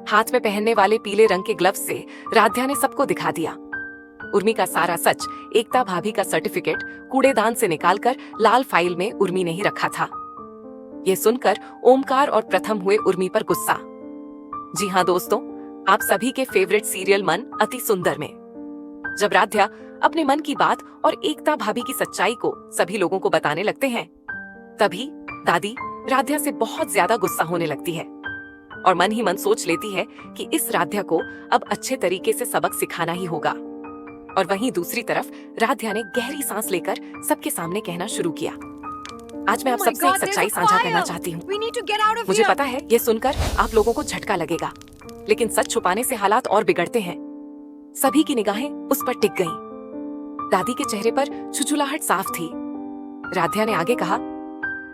हाथ में पहनने वाले पीले रंग के ग्लव्स से राध्या ने सबको दिखा दिया। उर्मी का सारा सच, एकता भाभी का सर्टिफिकेट कूड़ेदान से निकालकर लाल फाइल में उर्मी ने ही रखा था। यह सुनकर ओमकार और प्रथम हुए उर्मी पर गुस्सा। जी हाँ दोस्तों, आप सभी के फेवरेट सीरियल मन अति सुंदर में जब राध्या अपने मन की बात और एकता भाभी की सच्चाई को सभी लोगों को बताने लगते हैं, तभी दादी राध्या से बहुत ज्यादा गुस्सा होने लगती है और मन ही मन सोच लेती है कि इस राध्या को अब अच्छे तरीके से सबक सिखाना ही होगा। और वहीं दूसरी तरफ राध्या ने गहरी सांस लेकर सबके सामने कहना शुरू किया, आज मैं आप सबसे एक सच्चाई साझा करना चाहती हूँ। मुझे पता है ये सुनकर आप लोगों को झटका लगेगा, लेकिन सच छुपाने से हालात और बिगड़ते हैं। सभी की निगाहें उस पर टिक गईं। दादी के चेहरे पर छुछुलाहट साफ थी। राध्या ने आगे कहा,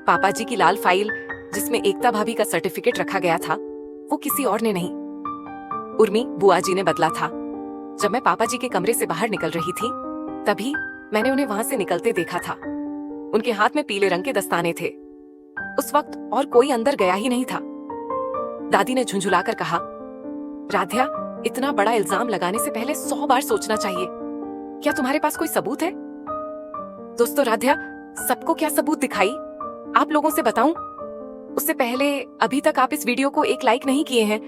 पापा जी की लाल फाइल जिसमें एकता भाभी का सर्टिफिकेट रखा गया था, वो किसी और ने नहीं, उर्मी बुआ जी ने बदला था। जब मैं पापा जी के कमरे से बाहर निकल रही थी, तभी मैंने उन्हें वहां से निकलते देखा था। उनके हाथ में पीले रंग के दस्ताने थे। उस वक्त और कोई अंदर गया ही नहीं था। दादी ने झुंझुलाकर कहा, राध्या, इतना बड़ा इल्जाम लगाने से पहले 100 बार सोचना चाहिए। क्या तुम्हारे पास कोई सबूत है? दोस्तों, राध्या सबको क्या सबूत दिखाई, आप लोगों से बताऊं? उससे पहले अभी तक आप इस वीडियो को एक लाइक नहीं किए हैं,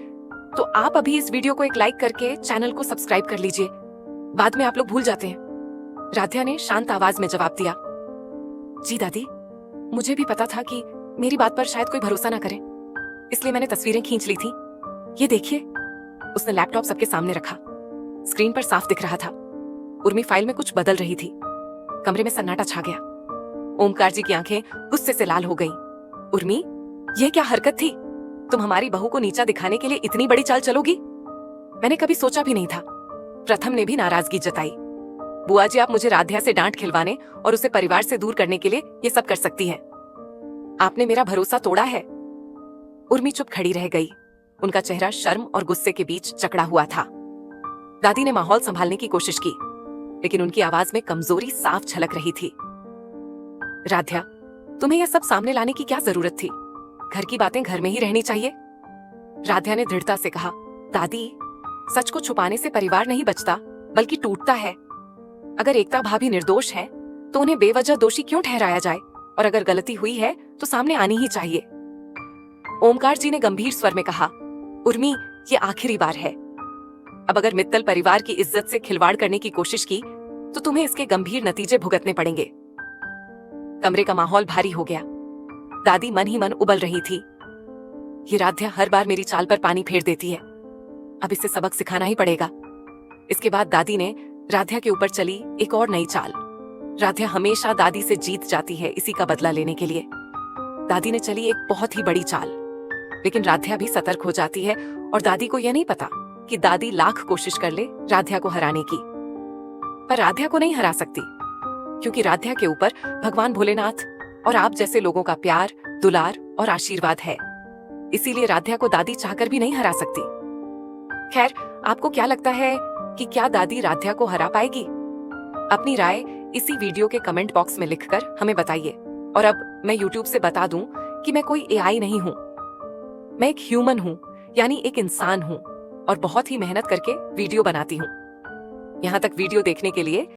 तो आप अभी इस वीडियो को एक लाइक करके चैनल को सब्सक्राइब कर लीजिए। बाद में आप लोग भूल जाते हैं। राध्या ने शांत आवाज में जवाब दिया, जी दादी, मुझे भी पता था कि मेरी बात पर शायद कोई भरोसा ना करे, इसलिए मैंने तस्वीरें खींच ली थी। ये देखिए। उसने लैपटॉप सबके सामने रखा। स्क्रीन पर साफ दिख रहा था, उर्मी फाइल में कुछ बदल रही थी। कमरे में सन्नाटा छा गया। ओमकार जी की आंखें गुस्से से लाल हो गईं। उर्मी, यह क्या हरकत थी? तुम हमारी बहू को नीचा दिखाने के लिए इतनी बड़ी चाल चलोगी? मैंने कभी सोचा भी नहीं था। प्रथम ने भी नाराजगी जताई। बुआ जी, आप मुझे राध्या से डांट खिलवाने और उसे परिवार से दूर करने के लिए ये सब कर सकती हैं। आपने मेरा भरोसा तोड़ा है। उर्मी चुप खड़ी रह गई। उनका चेहरा शर्म और गुस्से के बीच जकड़ा हुआ था। दादी ने माहौल संभालने की कोशिश की, लेकिन उनकी आवाज में कमजोरी साफ झलक रही थी। राध्या, तुम्हें यह सब सामने लाने की क्या जरूरत थी? घर की बातें घर में ही रहनी चाहिए। राध्या ने दृढ़ता से कहा, दादी, सच को छुपाने से परिवार नहीं बचता, बल्कि टूटता है। अगर एकता भाभी निर्दोष है, तो उन्हें बेवजह दोषी क्यों ठहराया जाए? और अगर गलती हुई है तो सामने आनी ही चाहिए। ओमकार जी ने गंभीर स्वर में कहा, उर्मी, ये आखिरी बार है। अब अगर मित्तल परिवार की इज्जत से खिलवाड़ करने की कोशिश की, तो तुम्हें इसके गंभीर नतीजे भुगतने पड़ेंगे। कमरे का माहौल भारी हो गया। दादी मन ही मन उबल रही थी। ये राध्या हर बार मेरी चाल पर पानी फेर देती है, अब इसे सबक सिखाना ही पड़ेगा। इसके बाद दादी ने राध्या के ऊपर चली एक और नई चाल। राध्या हमेशा दादी से जीत जाती है, इसी का बदला लेने के लिए दादी ने चली एक बहुत ही बड़ी चाल। लेकिन राध्या भी सतर्क हो जाती है और दादी को यह नहीं पता कि दादी लाख कोशिश कर ले राध्या को हराने की, पर राध्या को नहीं हरा सकती, क्योंकि राध्या के ऊपर भगवान भोलेनाथ और आप जैसे लोगों का प्यार, दुलार और आशीर्वाद है। इसीलिए राध्या को दादी चाहकर भी नहीं हरा सकती। खैर, आपको क्या लगता है कि क्या दादी राध्या को हरा पाएगी? अपनी राय इसी वीडियो के कमेंट बॉक्स में लिखकर हमें बताइए। और अब मैं YouTube से बता दूं कि मैं कोई AI नहीं हूं। मैं एक ह्यूमन हूं, यानी एक इंसान हूं, और बहुत ही मेहनत करके वीडियो बनाती हूं। यहाँ तक वीडियो देखने के लिए